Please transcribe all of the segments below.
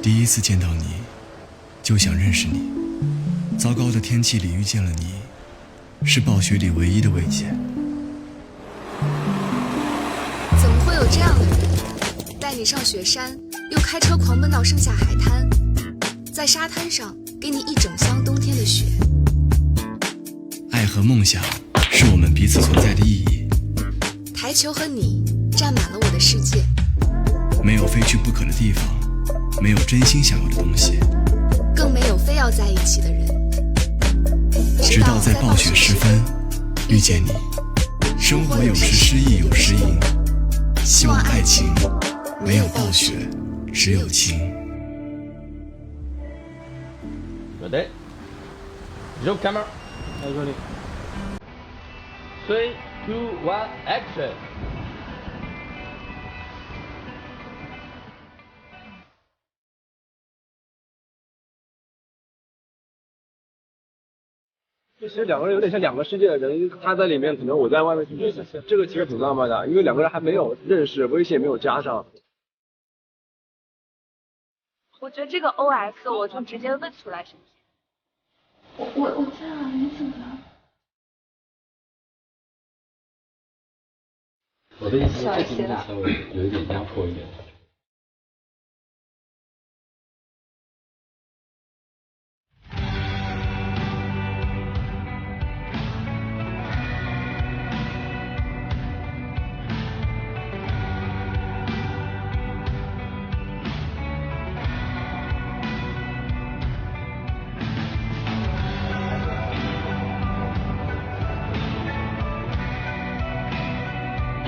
第一次见到你，就想认识你。糟糕的天气里遇见了你，是暴雪里唯一的慰藉。怎么会有这样的人，带你上雪山，又开车狂奔到盛夏海滩，在沙滩上给你一整箱冬天的雪。爱和梦想是我们彼此存在的意义。台球和你占满了我的世界。没有非去不可的地方，没有真心想要的东西，更没有非要在一起的人。直到在暴雪时分遇见你。生活有时失意有时赢，希望爱情没有暴雪，只有情。Ready? Show camera. 3, 2, 1, action. 其实两个人有点像两个世界的人，他在里面，可能我在外面。这个其实挺浪漫的，因为两个人还没有认识，微信也没有加上。我觉得这个 OS 我就直接问出来行不行？我在啊，你怎么了？我的意思是这题目稍微有一点压迫一点。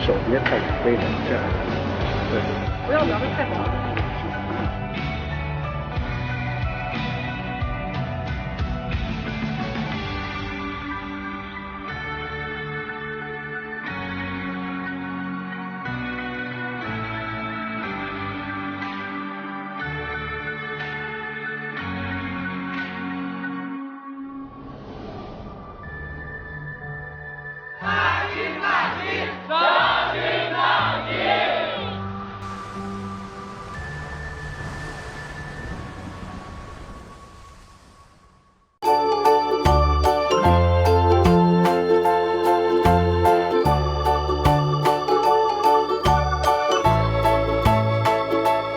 手别太非常这样，对，不要聊得太早。